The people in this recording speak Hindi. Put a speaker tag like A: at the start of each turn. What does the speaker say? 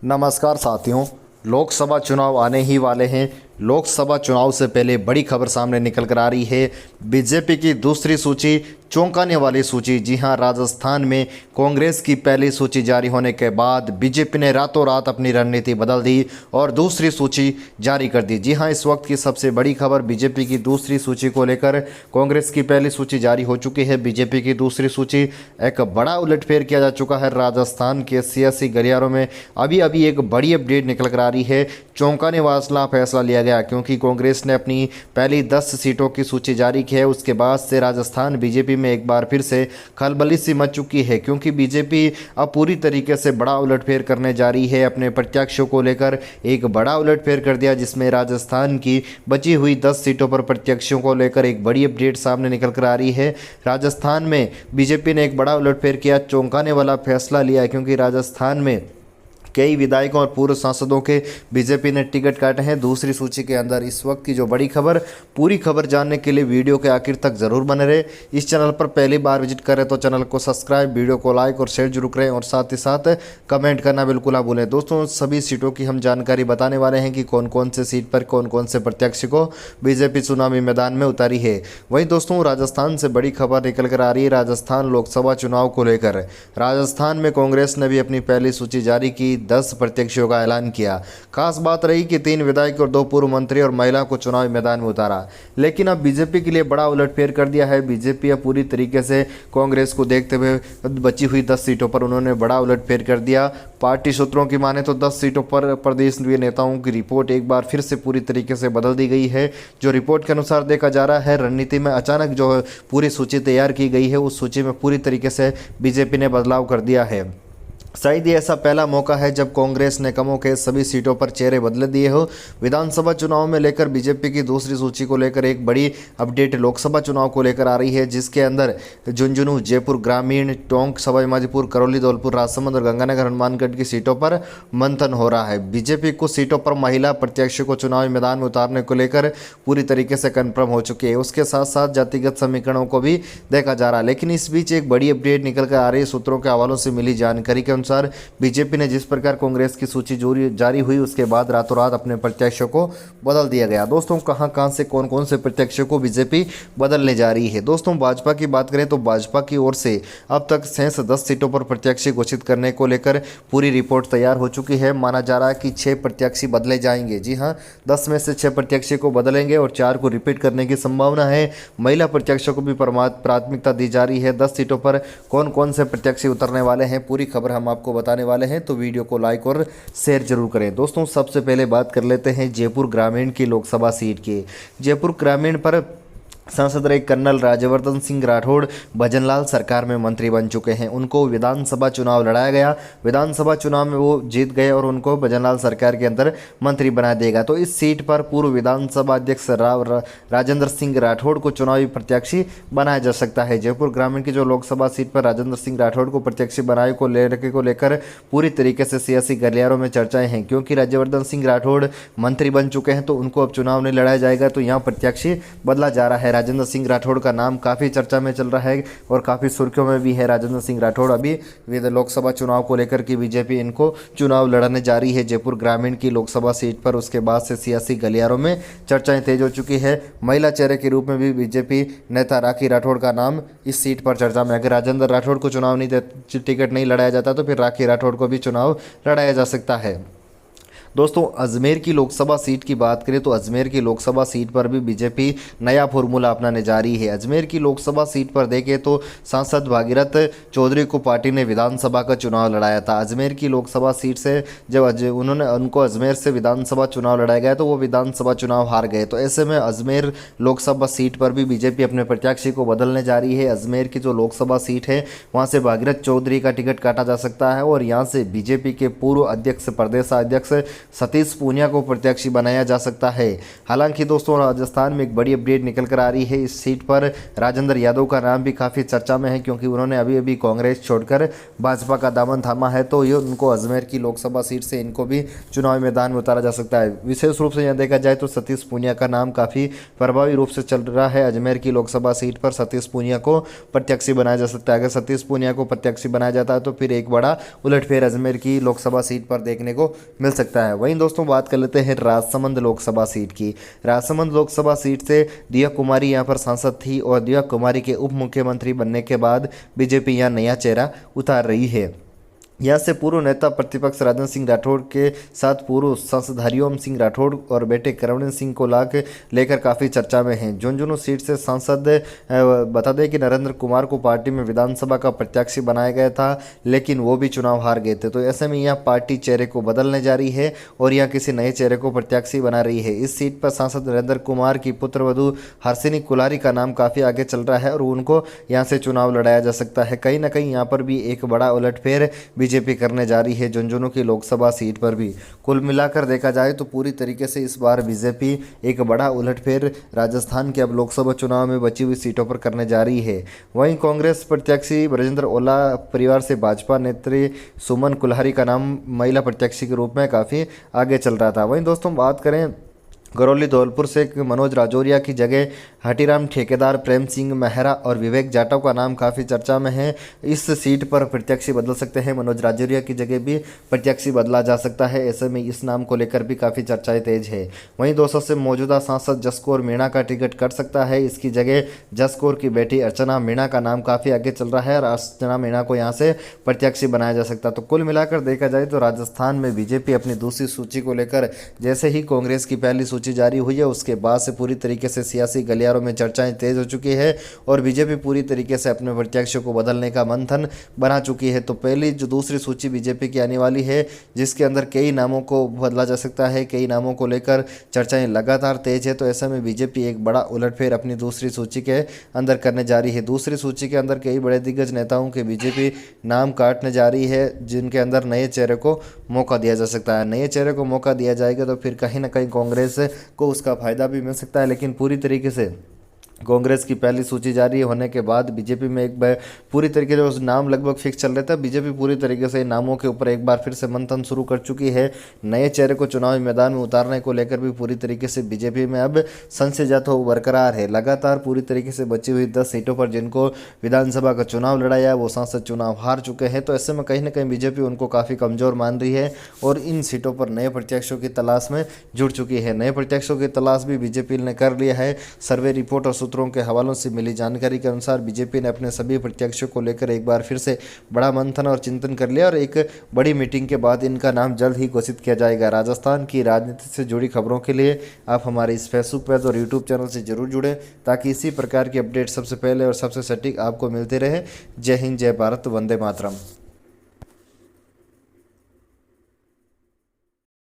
A: नमस्कार साथियों। लोकसभा चुनाव आने ही वाले हैं। लोकसभा चुनाव से पहले बड़ी खबर सामने निकल कर आ रही है। बीजेपी की दूसरी सूची, चौंकाने वाली सूची। जी हां, राजस्थान में कांग्रेस की पहली सूची जारी होने के बाद बीजेपी ने रातों रात अपनी रणनीति बदल दी और दूसरी सूची जारी कर दी। जी हां, इस वक्त की सबसे बड़ी खबर बीजेपी की दूसरी सूची को लेकर। कांग्रेस की पहली सूची जारी हो चुकी है, बीजेपी की दूसरी सूची। एक बड़ा उलटफेर किया जा चुका है राजस्थान के सियासी गलियारों में। अभी एक बड़ी अपडेट निकल कर आ रही है। चौंकाने वाला फैसला लिया गया क्योंकि कांग्रेस ने अपनी पहली 10 सीटों की सूची जारी की है। उसके बाद से राजस्थान बीजेपी में एक बार फिर से खलबली सी मच चुकी है क्योंकि बीजेपी अब पूरी तरीके से बड़ा उलटफेर करने जा रही है। अपने प्रत्याशियों को लेकर एक बड़ा उलटफेर कर दिया, जिसमें राजस्थान की बची हुई 10 सीटों पर प्रत्याशियों को लेकर एक बड़ी अपडेट सामने निकल कर आ रही है। राजस्थान में बीजेपी ने एक बड़ा उलटफेर किया, चौंकाने वाला फैसला लिया क्योंकि राजस्थान में कई विधायकों और पूर्व सांसदों के बीजेपी ने टिकट काटे हैं दूसरी सूची के अंदर। इस वक्त की जो बड़ी खबर, पूरी खबर जानने के लिए वीडियो के आखिर तक जरूर बने रहे। इस चैनल पर पहली बार विजिट करें तो चैनल को सब्सक्राइब, वीडियो को लाइक और शेयर जरूर करें और साथ ही साथ कमेंट करना बिल्कुल ना भूलें। दोस्तों, सभी सीटों की हम जानकारी बताने वाले हैं कि कौन कौन से सीट पर कौन कौन से प्रत्याशी को बीजेपी चुनावी मैदान में उतारी है। वहीं दोस्तों, राजस्थान से बड़ी खबर निकल कर आ रही है राजस्थान लोकसभा चुनाव को लेकर। राजस्थान में कांग्रेस ने भी अपनी पहली सूची जारी की, 10 प्रत्याशियों का ऐलान किया। खास बात रही कि 3 विधायक और 2 पूर्व मंत्री और महिला को चुनावी मैदान में उतारा। लेकिन अब बीजेपी के लिए बड़ा उलटफेर कर दिया है। बीजेपी अब पूरी तरीके से कांग्रेस को देखते हुए बची हुई 10 सीटों पर उन्होंने बड़ा उलटफेर कर दिया। पार्टी सूत्रों की माने तो 10 सीटों पर प्रदेश नेताओं की रिपोर्ट एक बार फिर से पूरी तरीके से बदल दी गई है। जो रिपोर्ट के अनुसार देखा जा रहा है, रणनीति में अचानक जो पूरी सूची तैयार की गई है, उस सूची में पूरी तरीके से बीजेपी ने बदलाव कर दिया है। शायद ये ऐसा पहला मौका है जब कांग्रेस ने कमों के सभी सीटों पर चेहरे बदले दिए हो। विधानसभा चुनाव में लेकर बीजेपी की दूसरी सूची को लेकर एक बड़ी अपडेट लोकसभा चुनाव को लेकर आ रही है, जिसके अंदर झुंझुनू, जयपुर ग्रामीण, टोंक, सवाईमाधोपुर, करौली, धौलपुर, राजसमंद और गंगानगर हनुमानगढ़ की सीटों पर मंथन हो रहा है। बीजेपी कुछ सीटों पर महिला प्रत्याशियों को चुनावी मैदान में उतारने को लेकर पूरी तरीके से कन्फर्म हो चुकी है। उसके साथ साथ जातिगत समीकरणों को भी देखा जा रहा है। लेकिन इस बीच एक बड़ी अपडेट निकल कर आ रही है। सूत्रों के हवालों से मिली जानकारी के अनुसार बीजेपी ने जिस प्रकार कांग्रेस की सूची जारी हुई, उसके बाद रातों रात अपने प्रत्याशियों को बदल दिया गया। दोस्तों, कहां से कौन कौन से प्रत्याशियों को बीजेपी बदलने जा रही है। दोस्तों, भाजपा की बात करें तो भाजपा की ओर से अब तक शेष 10 सीटों पर प्रत्याशी घोषित करने को लेकर पूरी रिपोर्ट तैयार हो चुकी है। माना जा रहा है कि 6 प्रत्याशी बदले जाएंगे। जी हां, 10 में से 6 प्रत्याशी को बदलेंगे और 4 को रिपीट करने की संभावना है। महिला प्रत्याशियों को भी प्राथमिकता दी जा रही है। 10 सीटों पर कौन कौन से प्रत्याशी उतरने वाले हैं, पूरी खबर हम आपको बताने वाले हैं, तो वीडियो को लाइक और शेयर जरूर करें। दोस्तों, सबसे पहले बात कर लेते हैं जयपुर ग्रामीण की लोकसभा सीट की। जयपुर ग्रामीण पर सांसद रहे कर्नल राज्यवर्धन सिंह राठौड़ भजनलाल सरकार में मंत्री बन चुके हैं। उनको विधानसभा चुनाव लड़ाया गया, विधानसभा चुनाव में वो जीत गए और उनको भजनलाल सरकार के अंदर मंत्री बना देगा। तो इस सीट पर पूर्व विधानसभा अध्यक्ष राजेंद्र सिंह राठौड़ को चुनावी प्रत्याशी बनाया जा सकता है। जयपुर ग्रामीण की जो लोकसभा सीट पर राजेंद्र सिंह राठौड़ को प्रत्याशी बनाए को लेकर पूरी तरीके से सियासी गलियारों में चर्चाएं हैं, क्योंकि राज्यवर्धन सिंह राठौड़ मंत्री बन चुके हैं तो उनको अब चुनाव नहीं लड़ाया जाएगा, तो यहाँ प्रत्याशी बदला जा रहा है। राजेंद्र सिंह राठौड़ का नाम काफ़ी चर्चा में चल रहा है और काफ़ी सुर्खियों में भी है। राजेंद्र सिंह राठौड़ अभी लोकसभा चुनाव को लेकर के बीजेपी इनको चुनाव लड़ाने जा रही है जयपुर ग्रामीण की लोकसभा सीट पर। उसके बाद से सियासी गलियारों में चर्चाएं तेज हो चुकी है। महिला चेहरे के रूप में भी बीजेपी नेता राखी राठौड़ का नाम इस सीट पर चर्चा में। अगर राजेंद्र राठौड़ को टिकट नहीं लड़ाया जाता तो फिर राखी राठौड़ को भी चुनाव लड़ाया जा सकता है। दोस्तों, अजमेर की लोकसभा सीट की बात करें तो अजमेर की लोकसभा सीट पर भी बीजेपी नया फॉर्मूला अपनाने जा रही है। अजमेर की लोकसभा सीट पर देखें तो सांसद भागीरथ चौधरी को पार्टी ने विधानसभा का चुनाव लड़ाया था। अजमेर की लोकसभा सीट से जब उनको अजमेर से विधानसभा चुनाव लड़ाया गया तो वो विधानसभा चुनाव हार गए। तो ऐसे में अजमेर लोकसभा सीट पर भी बीजेपी अपने प्रत्याशी को बदलने जा रही है। अजमेर की जो लोकसभा सीट है वहाँ से भागीरथ चौधरी का टिकट काटा जा सकता है और यहाँ से बीजेपी के पूर्व अध्यक्ष, प्रदेशाध्यक्ष सतीश पूनिया को प्रत्याशी बनाया जा सकता है। हालांकि दोस्तों राजस्थान में एक बड़ी अपडेट निकल कर आ रही है। इस सीट पर राजेंद्र यादव का नाम भी काफ़ी चर्चा में है, क्योंकि उन्होंने अभी अभी कांग्रेस छोड़कर भाजपा का दामन थामा है। तो ये उनको अजमेर की लोकसभा सीट से इनको भी चुनावी मैदान में उतारा जा सकता है। विशेष रूप से यहाँ देखा जाए तो सतीश पूनिया का नाम काफ़ी प्रभावी रूप से चल रहा है। अजमेर की लोकसभा सीट पर सतीश पूनिया को प्रत्याशी बनाया जा सकता है। अगर सतीश पूनिया को प्रत्याशी बनाया जाता है तो फिर एक बड़ा उलटफेर अजमेर की लोकसभा सीट पर देखने को मिल सकता है। वहीं दोस्तों बात कर लेते हैं राजसमंद लोकसभा सीट की। राजसमंद लोकसभा सीट से दिया कुमारी यहाँ पर सांसद थी और दिया कुमारी के उप मुख्यमंत्री बनने के बाद बीजेपी यहाँ नया चेहरा उतार रही है। यहाँ से पूर्व नेता प्रतिपक्ष राजन सिंह राठौड़ के साथ पूर्व सांसद हरिओम सिंह राठौड़ और बेटे करवण सिंह को लेकर काफ़ी चर्चा में हैं। झुंझुनू सीट से सांसद बता दें कि नरेंद्र कुमार को पार्टी में विधानसभा का प्रत्याशी बनाया गया था, लेकिन वो भी चुनाव हार गए थे। तो ऐसे में यहाँ पार्टी चेहरे को बदलने जा रही है और यहाँ किसी नए चेहरे को प्रत्याशी बना रही है। इस सीट पर सांसद नरेंद्र कुमार की पुत्रवधू हर्षिनी कुलारी का नाम काफ़ी आगे चल रहा है और उनको यहाँ से चुनाव लड़ाया जा सकता है। कहीं ना कहीं यहाँ पर भी एक बड़ा उलटफेर बीजेपी करने जा रही है झुंझुनू की लोकसभा सीट पर भी। कुल मिलाकर देखा जाए तो पूरी तरीके से इस बार बीजेपी एक बड़ा उलटफेर राजस्थान के अब लोकसभा चुनाव में बची हुई सीटों पर करने जा रही है। वहीं कांग्रेस प्रत्याशी ब्रजेंद्र ओला परिवार से भाजपा नेत्री सुमन कुल्हारी का नाम महिला प्रत्याशी के रूप में काफ़ी आगे चल रहा था। वहीं दोस्तों बात करें गरौली धौलपुर से मनोज राजौरिया की जगह हटीराम ठेकेदार, प्रेम सिंह मेहरा और विवेक जाटव का नाम काफ़ी चर्चा में है। इस सीट पर प्रत्याशी बदल सकते हैं। मनोज राजौरिया की जगह भी प्रत्याशी बदला जा सकता है। ऐसे में इस नाम को लेकर भी काफ़ी चर्चाएं तेज है। वहीं 200 से मौजूदा सांसद जसकौर मीणा का टिकट कट सकता है। इसकी जगह जसकौर की बेटी अर्चना मीणा का नाम काफ़ी आगे चल रहा है और अर्चना मीणा को यहाँ से प्रत्याशी बनाया जा सकता है। तो कुल मिलाकर देखा जाए तो राजस्थान में बीजेपी अपनी दूसरी सूची को लेकर जैसे ही कांग्रेस की पहली सूची जारी हुई है उसके बाद से पूरी तरीके से सियासी गलियारों में चर्चाएं तेज हो चुकी है और बीजेपी पूरी तरीके से अपने प्रत्याशियों को बदलने का मंथन बना चुकी है। तो पहली जो दूसरी सूची बीजेपी की आने वाली है जिसके अंदर कई नामों को बदला जा सकता है, कई नामों को लेकर चर्चाएं लगातार तेज है। तो ऐसे में बीजेपी एक बड़ा उलटफेर अपनी दूसरी सूची के अंदर करने जा रही है। दूसरी सूची के अंदर कई बड़े दिग्गज नेताओं के बीजेपी नाम काटने जा रही है जिनके अंदर नए चेहरे को मौका दिया जा सकता है। नए चेहरे को मौका दिया जाएगा तो फिर कहीं ना कहीं कांग्रेस को उसका फायदा भी मिल सकता है। लेकिन पूरी तरीके से कांग्रेस की पहली सूची जारी होने के बाद बीजेपी में एक पूरी तरीके से नाम लगभग फिक्स चल रहे थे। बीजेपी पूरी तरीके से नामों के ऊपर एक बार फिर से मंथन शुरू कर चुकी है। नए चेहरे को चुनावी मैदान में उतारने को लेकर भी पूरी तरीके से बीजेपी में अब संशय तो बरकरार है। लगातार पूरी तरीके से बची हुई 10 सीटों पर जिनको विधानसभा का चुनाव लड़ाया वो सांसद चुनाव हार चुके हैं। तो ऐसे में कहीं ना कहीं बीजेपी उनको काफ़ी कमज़ोर मान रही है और इन सीटों पर नए प्रत्याशियों की तलाश में जुट चुकी है। नए प्रत्याशियों की तलाश भी बीजेपी ने कर लिया है। सर्वे रिपोर्ट और सूत्रों के हवालों से मिली जानकारी के अनुसार बीजेपी ने अपने सभी प्रत्याशियों को लेकर एक बार फिर से बड़ा मंथन और चिंतन कर लिया और एक बड़ी मीटिंग के बाद इनका नाम जल्द ही घोषित किया जाएगा। राजस्थान की राजनीति से जुड़ी खबरों के लिए आप हमारे इस फेसबुक पेज और यूट्यूब चैनल से जरूर जुड़ें ताकि इसी प्रकार की अपडेट सबसे पहले और सबसे सटीक आपको मिलते रहे। जय हिंद, जय भारत, वंदे मातरम।